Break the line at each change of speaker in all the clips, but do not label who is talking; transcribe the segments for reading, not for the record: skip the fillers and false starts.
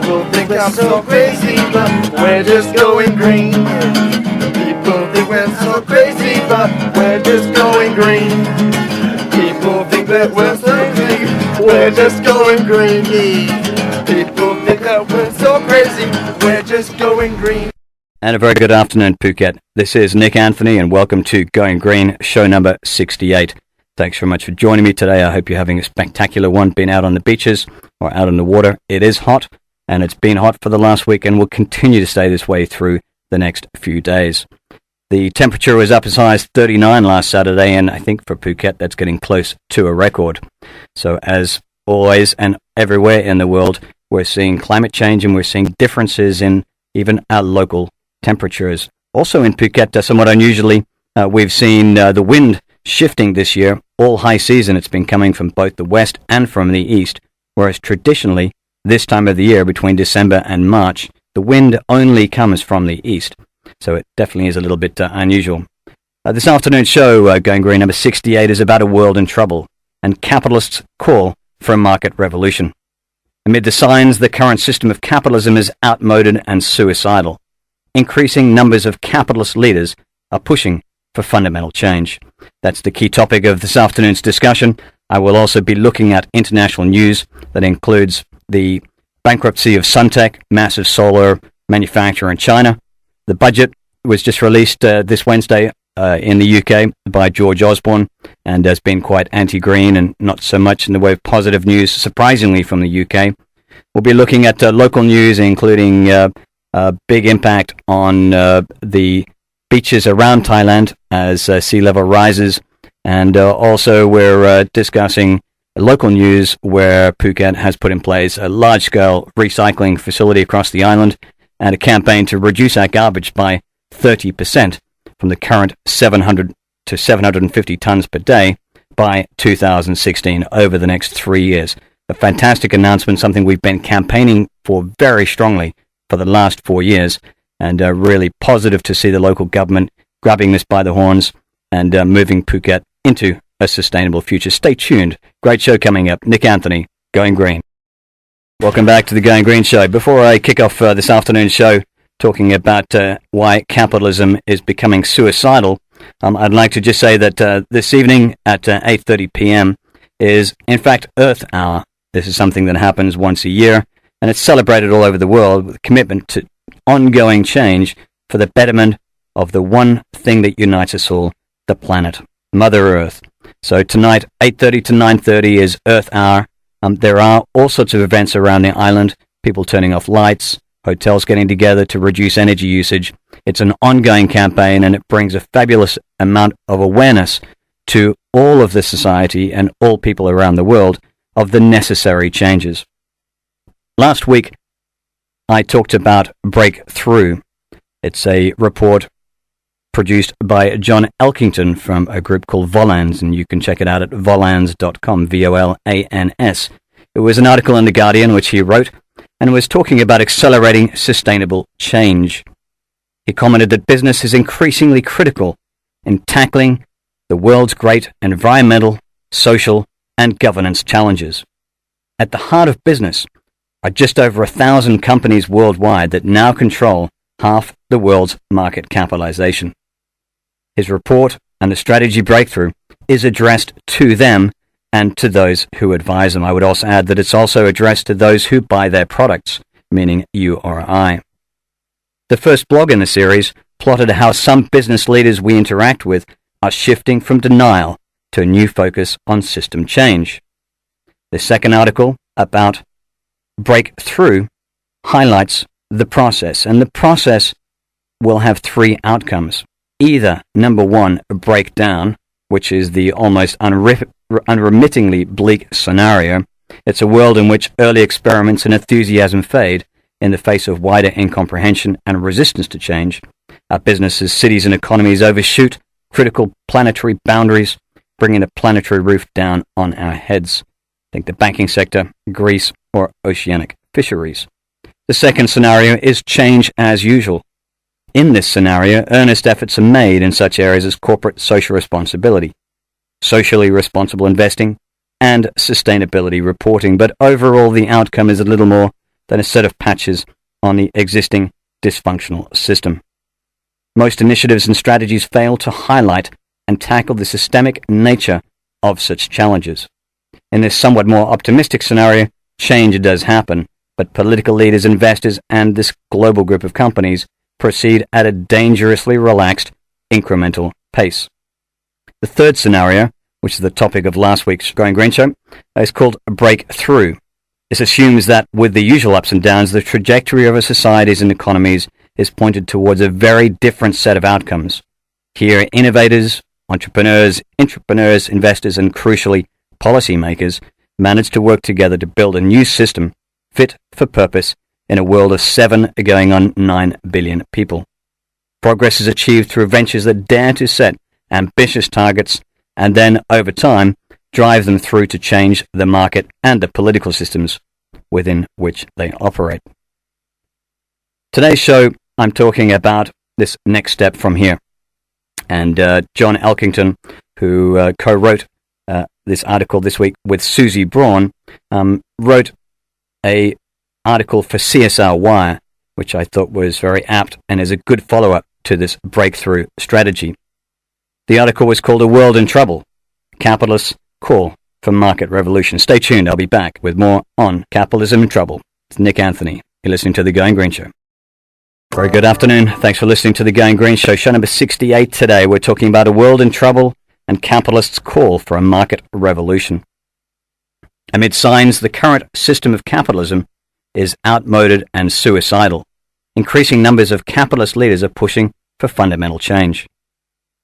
People think I'm so crazy, but we're just going green. People think we're so crazy, but we're just going green. People think that we're so crazy, we're just going green. People think that we're so crazy, we're just going green.
And a very good afternoon, Phuket. This is Nick Anthony, and welcome to Going Green, show number 68. Thanks very much for joining me today. I hope you're having a spectacular one, being out on the beaches or out on the water. It is hot, and it's been hot for the last week and will continue to stay this way through the next few days. The temperature was up as high as 39 last Saturday, and I think for Phuket that's getting close to a record. So as always and everywhere in the world, we're seeing climate change and we're seeing differences in even our local temperatures. Also in Phuket, somewhat unusually, we've seen the wind shifting this year. All high season it's been coming from both the west and from the east, whereas traditionally this time of the year, between December and March, the wind only comes from the east. So it definitely is a little bit unusual. This afternoon's show, Going Green number 68, is about a world in trouble and capitalists' call for a market revolution. Amid the signs, the current system of capitalism is outmoded and suicidal. Increasing numbers of capitalist leaders are pushing for fundamental change. That's the key topic of this afternoon's discussion. I will also be looking at international news that includes the bankruptcy of Suntec, massive solar manufacturer in China. The budget was just released this Wednesday in the UK by George Osborne and has been quite anti-green and not so much in the way of positive news, surprisingly, from the UK. We'll be looking at local news, including a big impact on the beaches around Thailand as sea level rises. And also we're discussing local news where Phuket has put in place a large-scale recycling facility across the island and a campaign to reduce our garbage by 30% from the current 700 to 750 tons per day by 2016 over the next 3 years. A fantastic announcement, something we've been campaigning for very strongly for the last 4 years, and really positive to see the local government grabbing this by the horns and moving Phuket into a sustainable future. Stay tuned. Great show coming up. Nick Anthony, Going Green. Welcome back to the Going Green show. Before I kick off this afternoon's show talking about why capitalism is becoming suicidal, I'd like to just say that this evening at 8:30 p.m. is, in fact, Earth Hour. This is something that happens once a year, and it's celebrated all over the world with a commitment to ongoing change for the betterment of the one thing that unites us all, the planet, Mother Earth. So tonight, 8:30 to 9:30 is Earth Hour. There are all sorts of events around the island, people turning off lights, hotels getting together to reduce energy usage. It's an ongoing campaign, and it brings a fabulous amount of awareness to all of the society and all people around the world of the necessary changes. Last week, I talked about Breakthrough. It's a report produced by John Elkington from a group called Volans, and you can check it out at volans.com, Volans. It was an article in The Guardian which he wrote, and was talking about accelerating sustainable change. He commented that business is increasingly critical in tackling the world's great environmental, social, and governance challenges. At the heart of business are just over 1,000 companies worldwide that now control half the world's market capitalization. His report and the strategy Breakthrough is addressed to them and to those who advise them. I would also add that it's also addressed to those who buy their products, meaning you or I. The first blog in the series plotted how some business leaders we interact with are shifting from denial to a new focus on system change. The second article about Breakthrough highlights the process, and the process will have three outcomes. Either, number one, a breakdown, which is the almost unremittingly bleak scenario. It's a world in which early experiments and enthusiasm fade in the face of wider incomprehension and resistance to change. Our businesses, cities, and economies overshoot critical planetary boundaries, bringing the planetary roof down on our heads. Think the banking sector, Greece, or oceanic fisheries. The second scenario is change as usual. In this scenario, earnest efforts are made in such areas as corporate social responsibility, socially responsible investing, and sustainability reporting, but overall the outcome is a little more than a set of patches on the existing dysfunctional system. Most initiatives and strategies fail to highlight and tackle the systemic nature of such challenges. In this somewhat more optimistic scenario, change does happen, but political leaders, investors, and this global group of companies proceed at a dangerously relaxed, incremental pace. The third scenario, which is the topic of last week's Going Green show, is called breakthrough. This assumes that, with the usual ups and downs, the trajectory of our societies and economies is pointed towards a very different set of outcomes. Here, innovators, entrepreneurs, intrapreneurs, investors, and crucially, policymakers manage to work together to build a new system fit for purpose in a world of 7 going on 9 billion people. Progress is achieved through ventures that dare to set ambitious targets and then, over time, drive them through to change the market and the political systems within which they operate. Today's show, I'm talking about this next step from here. And John Elkington, who co-wrote this article this week with Susie Braun, wrote an article for CSR Wire, which I thought was very apt and is a good follow-up to this breakthrough strategy. The article was called A World in Trouble, Capitalists Call for Market Revolution. Stay tuned, I'll be back with more on Capitalism in Trouble. It's Nick Anthony. You're listening to The Going Green Show. Very good afternoon. Thanks for listening to The Going Green Show, show number 68 today. We're talking about a world in trouble and capitalists' call for a market revolution. Amid signs the current system of capitalism is outmoded and suicidal, increasing numbers of capitalist leaders are pushing for fundamental change.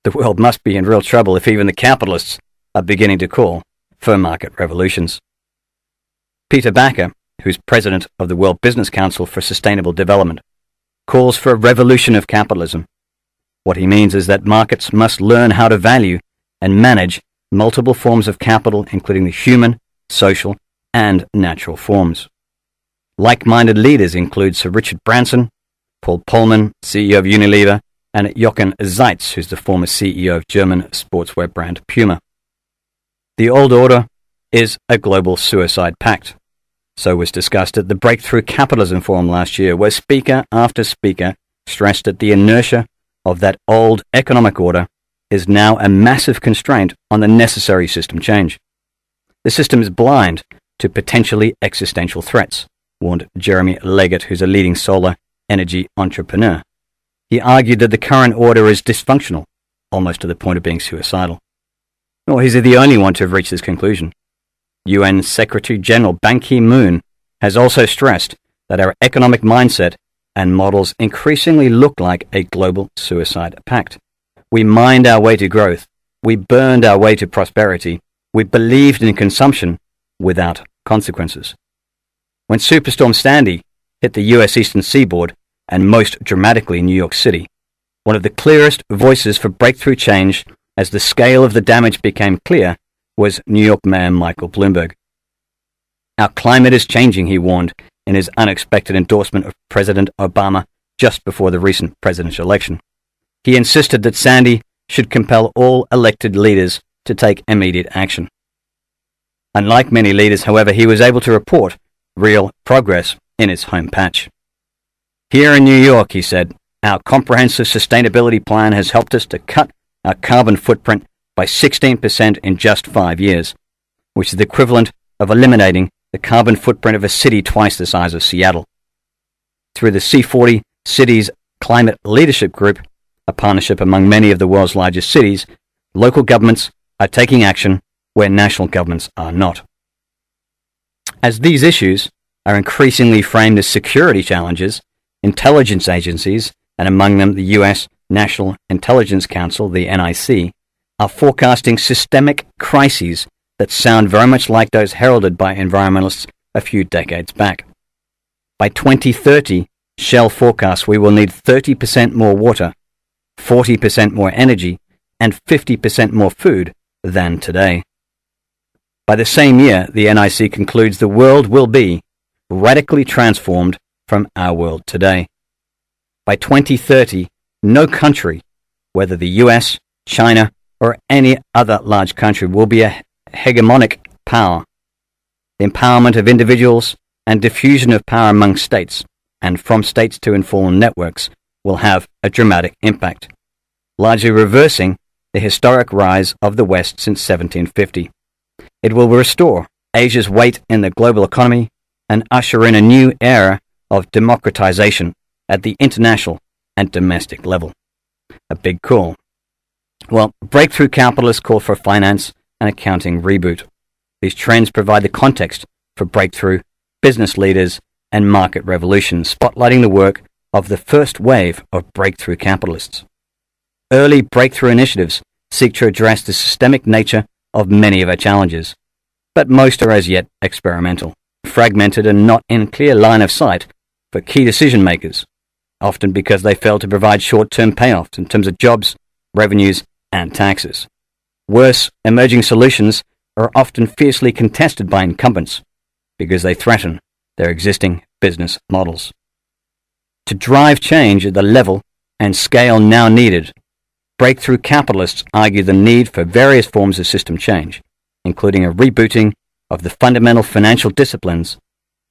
The world must be in real trouble if even the capitalists are beginning to call for market revolutions. Peter Backer, who's president of the World Business Council for Sustainable Development, calls for a revolution of capitalism. What he means is that markets must learn how to value and manage multiple forms of capital, including the human, social, and natural forms. Like-minded leaders include Sir Richard Branson, Paul Polman, CEO of Unilever, and Jochen Zeitz, who's the former CEO of German sportswear brand Puma. The old order is a global suicide pact. So was discussed at the Breakthrough Capitalism Forum last year, where speaker after speaker stressed that the inertia of that old economic order is now a massive constraint on the necessary system change. The system is blind to potentially existential threats, warned Jeremy Leggett, who's a leading solar energy entrepreneur. He argued that the current order is dysfunctional, almost to the point of being suicidal. Nor is he the only one to have reached this conclusion. UN Secretary General Ban Ki-moon has also stressed that our economic mindset and models increasingly look like a global suicide pact. We mined our way to growth. We burned our way to prosperity. We believed in consumption without consequences. When Superstorm Sandy hit the U.S. Eastern Seaboard, and most dramatically New York City, one of the clearest voices for breakthrough change as the scale of the damage became clear was New York Mayor Michael Bloomberg. Our climate is changing, he warned in his unexpected endorsement of President Obama just before the recent presidential election. He insisted that Sandy should compel all elected leaders to take immediate action. Unlike many leaders, however, he was able to report real progress in his home patch. Here in New York, he said, our comprehensive sustainability plan has helped us to cut our carbon footprint by 16% in just 5 years, which is the equivalent of eliminating the carbon footprint of a city twice the size of Seattle. Through the C40 Cities Climate Leadership Group, a partnership among many of the world's largest cities, local governments are taking action where national governments are not. As these issues are increasingly framed as security challenges, intelligence agencies, and among them the U.S. National Intelligence Council, the NIC, are forecasting systemic crises that sound very much like those heralded by environmentalists a few decades back. By 2030, Shell forecasts we will need 30% more water, 40% more energy, and 50% more food than today. By the same year, the NIC concludes the world will be radically transformed from our world today. By 2030, no country, whether the US, China, or any other large country, will be a hegemonic power. The empowerment of individuals, and diffusion of power among states and from states to informal networks will have a dramatic impact, largely reversing the historic rise of the West since 1750. It will restore Asia's weight in the global economy and usher in a new era of democratization at the international and domestic level. A big call. Well, breakthrough capitalists call for a finance and accounting reboot. These trends provide the context for breakthrough business leaders and market revolutions, spotlighting the work of the first wave of breakthrough capitalists. Early breakthrough initiatives seek to address the systemic nature of many of our challenges, but most are as yet experimental, fragmented and not in clear line of sight for key decision makers, often because they fail to provide short-term payoffs in terms of jobs, revenues, and taxes. Worse, emerging solutions are often fiercely contested by incumbents because they threaten their existing business models. To drive change at the level and scale now needed, breakthrough capitalists argue the need for various forms of system change, including a rebooting of the fundamental financial disciplines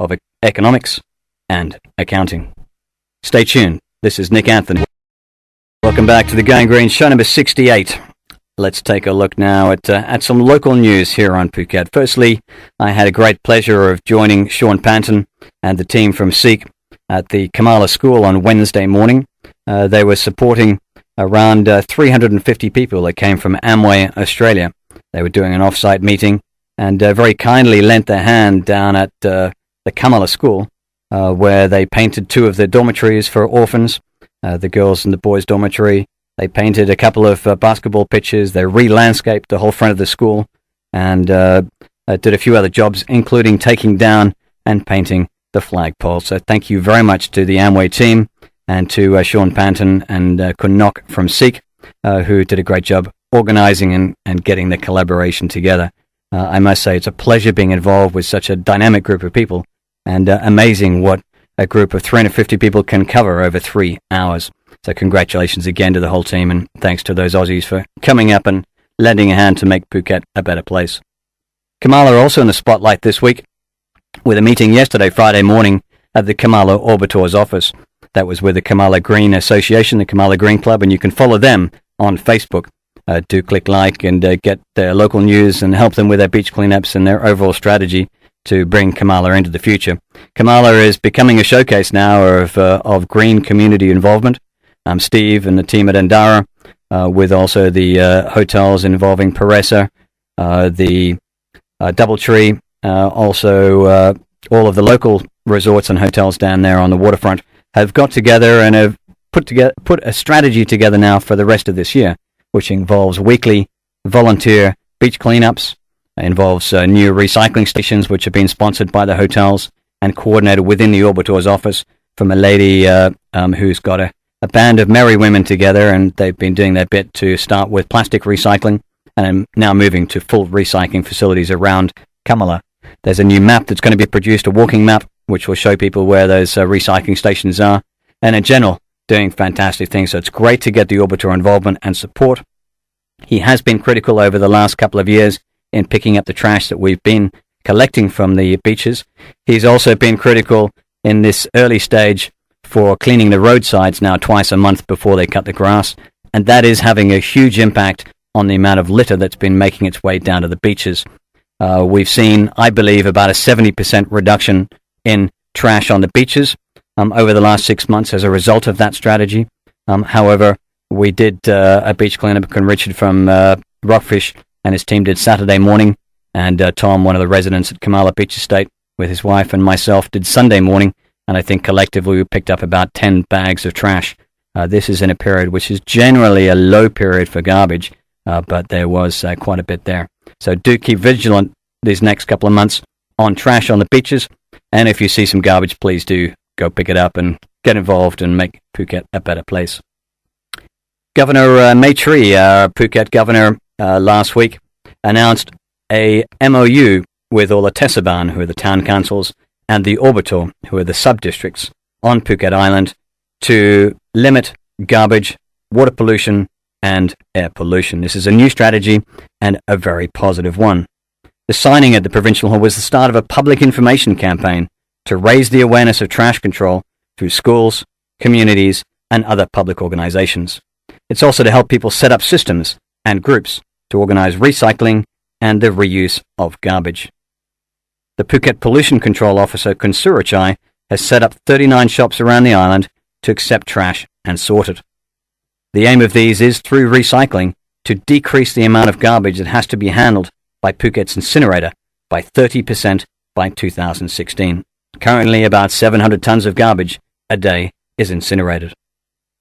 of economics and accounting. Stay tuned. This is Nick Anthony. Welcome back to the Going Green show number 68. Let's take a look now at some local news here on Phuket. Firstly, I had a great pleasure of joining Sean Panton and the team from SEEK at the Kamala School on Wednesday morning. They were supporting around 350 people that came from Amway, Australia. They were doing an off-site meeting and very kindly lent their hand down at the Kamala School, where they painted two of the dormitories for orphans, the girls and the boys' dormitory. They painted a couple of basketball pitches. They re-landscaped the whole front of the school and did a few other jobs, including taking down and painting the flagpole. So thank you very much to the Amway team and to Sean Panton and Kunok from SEEK, who did a great job organizing and getting the collaboration together. I must say it's a pleasure being involved with such a dynamic group of people, and amazing what a group of 350 people can cover over 3 hours. So congratulations again to the whole team, and thanks to those Aussies for coming up and lending a hand to make Phuket a better place. Kamala are also in the spotlight this week with a meeting yesterday, Friday morning, at the Kamala Orbiter's office. That was with the Kamala Green Association, the Kamala Green Club, and you can follow them on Facebook. Do click like and get their local news and help them with their beach cleanups and their overall strategy to bring Kamala into the future. Kamala is becoming a showcase now of green community involvement. Steve and the team at Endara, with also the hotels involving Paressa, the Doubletree, also all of the local resorts and hotels down there on the waterfront have got together and have put a strategy together now for the rest of this year, which involves weekly volunteer beach cleanups, involves new recycling stations which have been sponsored by the hotels and coordinated within the Orbiter's office from a lady who's got a band of merry women together, and they've been doing their bit to start with plastic recycling and now moving to full recycling facilities around Kamala. There's a new map that's going to be produced, a walking map, which will show people where those recycling stations are, and in general, doing fantastic things. So it's great to get the Orbiter involvement and support. He has been critical over the last couple of years in picking up the trash that we've been collecting from the beaches. He's also been critical in this early stage for cleaning the roadsides now twice a month before they cut the grass, and that is having a huge impact on the amount of litter that's been making its way down to the beaches. We've seen, I believe, about a 70% reduction in trash on the beaches over the last 6 months as a result of that strategy. However, we did a beach cleanup, and Richard from Rockfish and his team did Saturday morning, and Tom, one of the residents at Kamala Beach Estate, with his wife and myself, did Sunday morning, and I think collectively we picked up about 10 bags of trash. This is in a period which is generally a low period for garbage, but there was quite a bit there. So do keep vigilant these next couple of months on trash on the beaches, and if you see some garbage, please do go pick it up and get involved and make Phuket a better place. Governor Maitri, Phuket governor, last week announced a MOU with all the Tesaban, who are the town councils, and the Orbiter, who are the sub-districts on Phuket Island, to limit garbage, water pollution, and air pollution. This is a new strategy and a very positive one. The signing at the Provincial Hall was the start of a public information campaign to raise the awareness of trash control through schools, communities, and other public organizations. It's also to help people set up systems and groups to organize recycling and the reuse of garbage. The Phuket Pollution Control Officer, Kun Surachai, has set up 39 shops around the island to accept trash and sort it. The aim of these is, through recycling, to decrease the amount of garbage that has to be handled by Phuket's incinerator by 30% by 2016. Currently, about 700 tons of garbage a day is incinerated.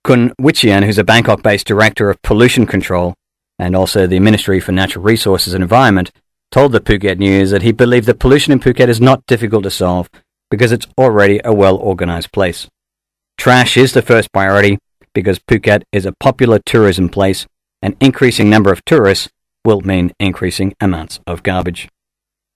Kun Wichian, who's a Bangkok-based director of pollution control and also the Ministry for Natural Resources and Environment, told the Phuket News that he believed that pollution in Phuket is not difficult to solve because it's already a well-organized place. Trash is the first priority because Phuket is a popular tourism place. An increasing number of tourists will mean increasing amounts of garbage.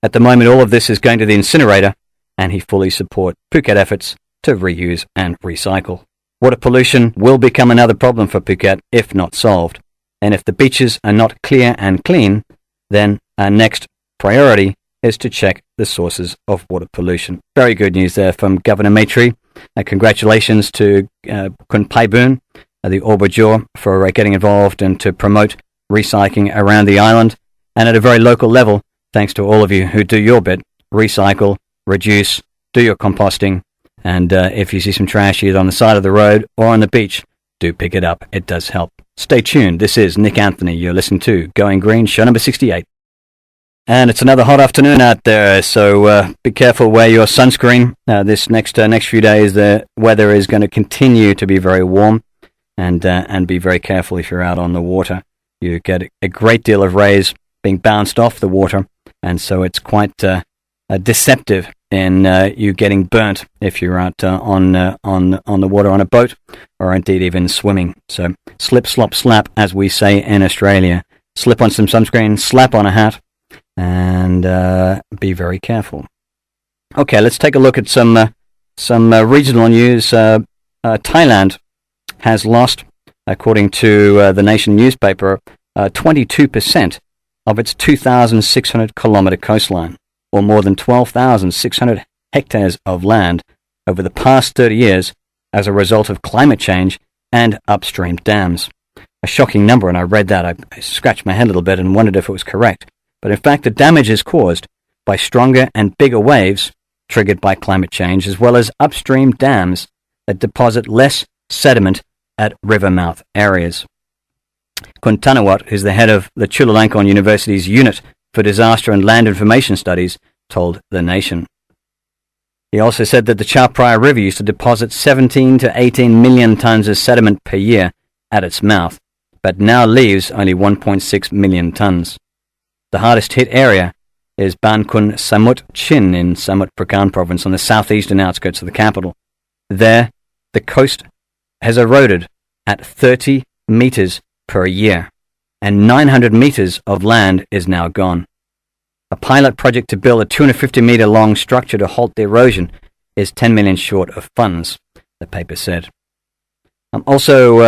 At the moment, all of this is going to the incinerator, and he fully supports Phuket efforts to reuse and recycle. Water pollution will become another problem for Phuket if not solved, and if the beaches are not clear and clean, then our next priority is to check the sources of water pollution. Very good news there from Governor Maitri. Congratulations to Kun Paibun, the Aubergeur, for getting involved and to promote recycling around the island. And at a very local level, thanks to all of you who do your bit, recycle, reduce, do your composting, and if you see some trash either on the side of the road or on the beach, do pick it up. It does help. Stay tuned. This is Nick Anthony. You're listening to Going Green, show number 68. And it's another hot afternoon out there, so be careful, wear your sunscreen. This next few days, the weather is going to continue to be very warm, and be very careful if you're out on the water. You get a great deal of rays being bounced off the water, and so it's quite deceptive in you getting burnt if you're out on the water on a boat, or indeed even swimming. So slip, slop, slap, as we say in Australia. Slip on some sunscreen, slap on a hat, and be very careful. Okay, let's take a look at some regional news. Thailand has lost, according to the Nation newspaper, 22% of its 2,600-kilometre coastline, or more than 12,600 hectares of land over the past 30 years as a result of climate change and upstream dams. A shocking number, and I read that. I scratched my head a little bit and wondered if it was correct. But in fact, the damage is caused by stronger and bigger waves triggered by climate change, as well as upstream dams that deposit less sediment at river mouth areas. Kun Tanawat, who's the head of the Chulalongkorn University's Unit for Disaster and Land Information Studies, told The Nation. He also said that the Chao Phraya River used to deposit 17 to 18 million tons of sediment per year at its mouth, but now leaves only 1.6 million tons. The hardest hit area is Ban Kun Samut Chin in Samut Prakan province on the southeastern outskirts of the capital. There, the coast has eroded at 30 meters per year, and 900 meters of land is now gone. A pilot project to build a 250-meter-long structure to halt the erosion is 10 million short of funds, the paper said. Also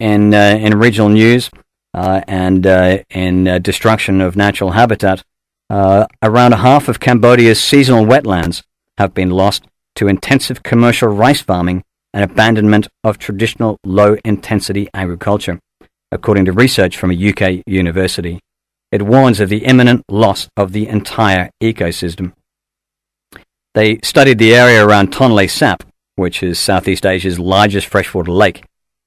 in regional news and in destruction of natural habitat, around half of Cambodia's seasonal wetlands have been lost to intensive commercial rice farming and abandonment of traditional low-intensity agriculture, according to research from a UK university. It warns of the imminent loss of the entire ecosystem. They studied the area around Tonle Sap, which is Southeast Asia's largest freshwater lake,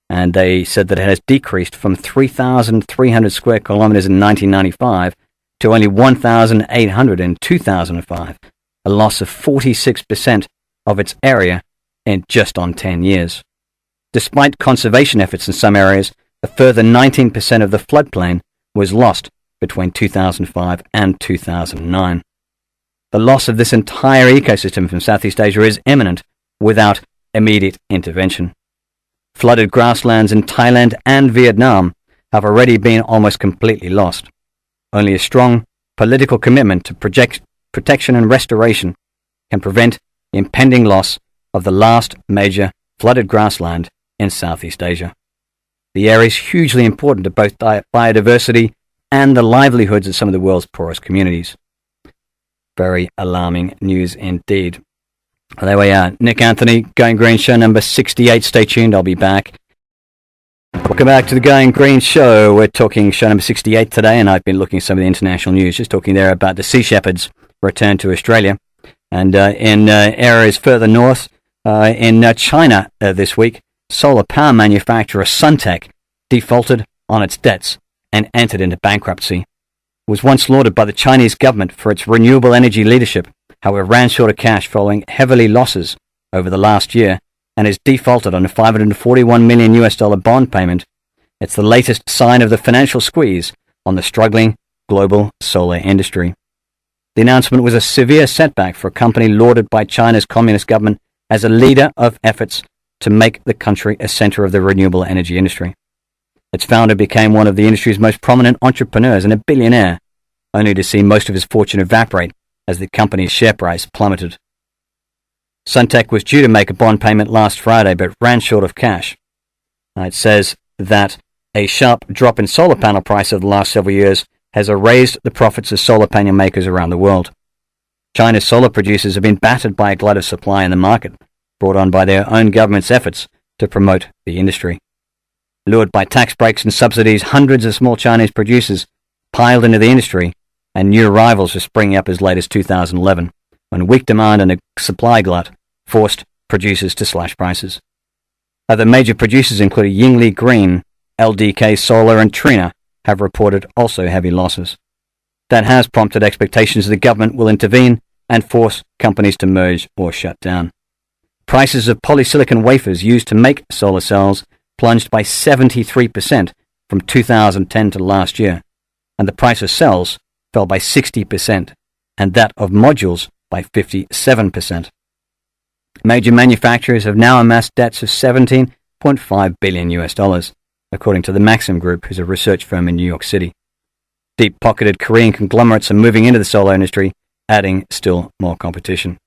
and they said that it has decreased from 3,300 square kilometers in 1995 to only 1,800 in 2005, a loss of 46% of its area in just on 10 years. Despite conservation efforts in some areas, a further 19% of the floodplain was lost between 2005 and 2009. The loss of this entire ecosystem from Southeast Asia is imminent without immediate intervention. Flooded grasslands in Thailand and Vietnam have already been almost completely lost. Only a strong political commitment to protection and restoration can prevent the impending loss of the last major flooded grassland in Southeast Asia. The area is hugely important to both biodiversity and the livelihoods of some of the world's poorest communities. Very alarming news indeed. There we are. Nick Anthony, Going Green Show number 68. Stay tuned. I'll be back. Welcome back to the Going Green Show. We're talking show number 68 today, and I've been looking at some of the international news, just talking there about the Sea Shepherd's return to Australia. And in areas further north, in China this week, solar power manufacturer Suntech defaulted on its debts and entered into bankruptcy. It was once lauded by the Chinese government for its renewable energy leadership. However, ran short of cash following heavily losses over the last year and is defaulted on a $541 million US bond payment. It's the latest sign of the financial squeeze on the struggling global solar industry. The announcement was a severe setback for a company lauded by China's communist government as a leader of efforts to make the country a center of the renewable energy industry. Its founder became one of the industry's most prominent entrepreneurs and a billionaire, only to see most of his fortune evaporate as the company's share price plummeted. Suntech was due to make a bond payment last Friday, but ran short of cash. It says that a sharp drop in solar panel price over the last several years has erased the profits of solar panel makers around the world. China's solar producers have been battered by a glut of supply in the market, brought on by their own government's efforts to promote the industry. Lured by tax breaks and subsidies, hundreds of small Chinese producers piled into the industry, and new rivals were springing up as late as 2011, when weak demand and a supply glut forced producers to slash prices. Other major producers, including Yingli Green, LDK Solar, and Trina, have reported also heavy losses. That has prompted expectations that the government will intervene and force companies to merge or shut down. Prices of polysilicon wafers used to make solar cells plunged by 73% from 2010 to last year, and the price of cells fell by 60%, and that of modules by 57%. Major manufacturers have now amassed debts of $17.5 billion US, according to the Maxim Group, who's a research firm in New York City. Deep-pocketed Korean conglomerates are moving into the solar industry, adding still more competition.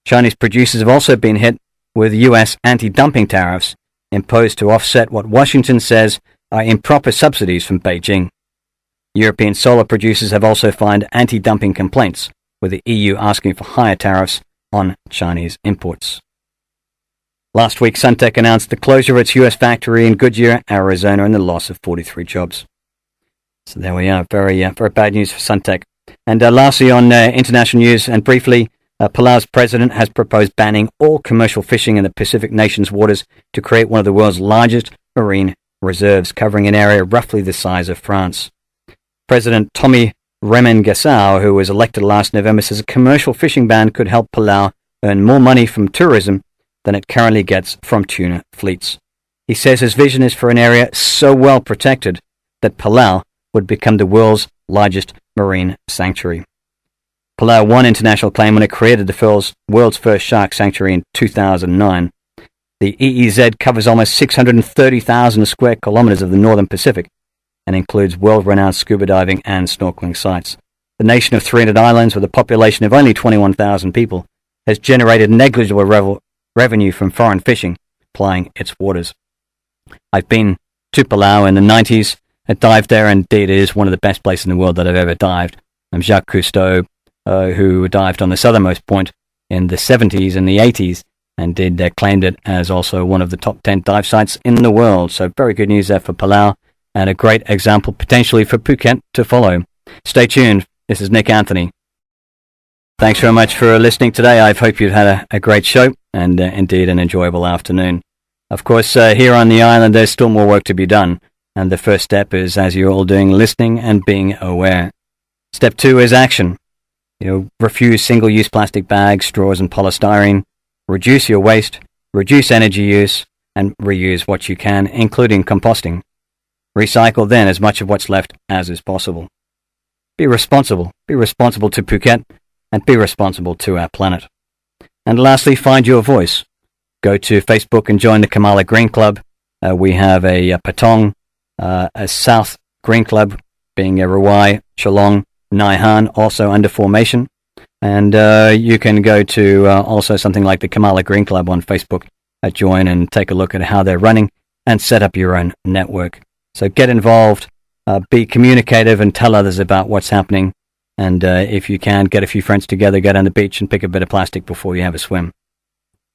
Chinese producers have also been hit with US anti-dumping tariffs imposed to offset what Washington says are improper subsidies from Beijing. European solar producers have also filed anti-dumping complaints, with the EU asking for higher tariffs on Chinese imports. Last week, Suntech announced the closure of its US factory in Goodyear, Arizona, and the loss of 43 jobs. So there we are. Very bad news for Suntech. And lastly, on international news, and briefly, Palau's president has proposed banning all commercial fishing in the Pacific nation's waters to create one of the world's largest marine reserves, covering an area roughly the size of France. President Tommy Remengesau, who was elected last November, says a commercial fishing ban could help Palau earn more money from tourism than it currently gets from tuna fleets. He says his vision is for an area so well protected that Palau would become the world's largest marine sanctuary. Palau won international claim when it created the world's first shark sanctuary in 2009. The EEZ covers almost 630,000 square kilometers of the northern Pacific and includes world-renowned scuba diving and snorkeling sites. The nation of 300 islands, with a population of only 21,000 people, has generated negligible revenue from foreign fishing plying its waters. I've been to Palau in the 90s. I dived there, and indeed it is one of the best places in the world that I've ever dived. I'm Jacques Cousteau, who dived on the southernmost point in the 70s and the 80s, and claimed it as also one of the top 10 dive sites in the world. So very good news there for Palau, and a great example potentially for Phuket to follow. Stay tuned. This is Nick Anthony. Thanks very much for listening today. I hope you've had a great show and indeed an enjoyable afternoon. Of course, here on the island, there's still more work to be done. And the first step is, as you're all doing, listening and being aware. Step 2 is action. Refuse single-use plastic bags, straws, and polystyrene. Reduce your waste, reduce energy use, and reuse what you can, including composting. Recycle then as much of what's left as is possible. Be responsible. Be responsible to Phuket, and be responsible to our planet. And lastly, find your voice. Go to Facebook and join the Kamala Green Club. We have a Patong, a South Green Club, being a Rawai, Chalong, Naihan, also under formation. And you can go to also something like the Kamala Green Club on Facebook, join and take a look at how they're running and set up your own network. So get involved, be communicative and tell others about what's happening. And if you can, get a few friends together, get on the beach and pick a bit of plastic before you have a swim.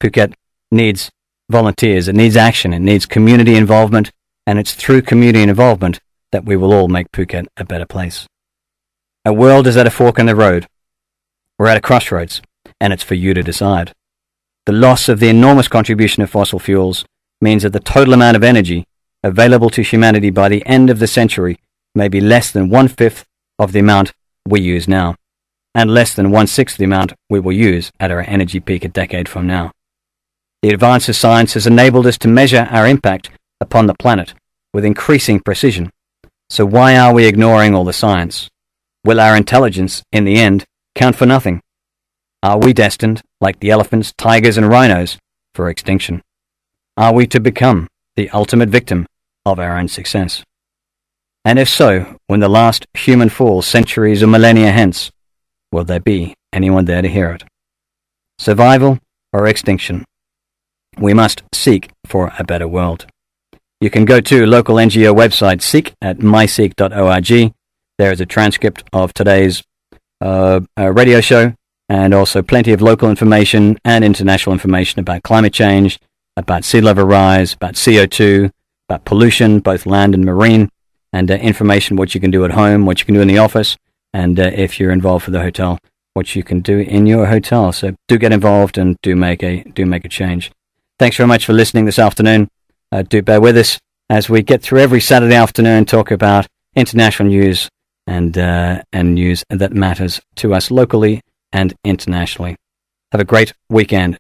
Phuket needs volunteers, it needs action, it needs community involvement, and it's through community involvement that we will all make Phuket a better place. Our world is at a fork in the road. We're at a crossroads, and it's for you to decide. The loss of the enormous contribution of fossil fuels means that the total amount of energy available to humanity by the end of the century may be less than 1/5 of the amount we use now, and less than 1/6 the amount we will use at our energy peak a decade from now. The advance of science has enabled us to measure our impact upon the planet with increasing precision. So why are we ignoring all the science? Will our intelligence, in the end, count for nothing? Are we destined, like the elephants, tigers, and rhinos, for extinction? Are we to become the ultimate victim of our own success? And if so, when the last human falls centuries or millennia hence, will there be anyone there to hear it? Survival or extinction? We must seek for a better world. You can go to local NGO website Seek at myseek.org. There is a transcript of today's radio show, and also plenty of local information and international information about climate change, about sea level rise, about CO2, about pollution, both land and marine, and information what you can do at home, what you can do in the office, and if you're involved for the hotel, what you can do in your hotel. So do get involved and do make a change. Thanks very much for listening this afternoon. Do bear with us as we get through every Saturday afternoon, talk about international news and news that matters to us locally and internationally. Have a great weekend.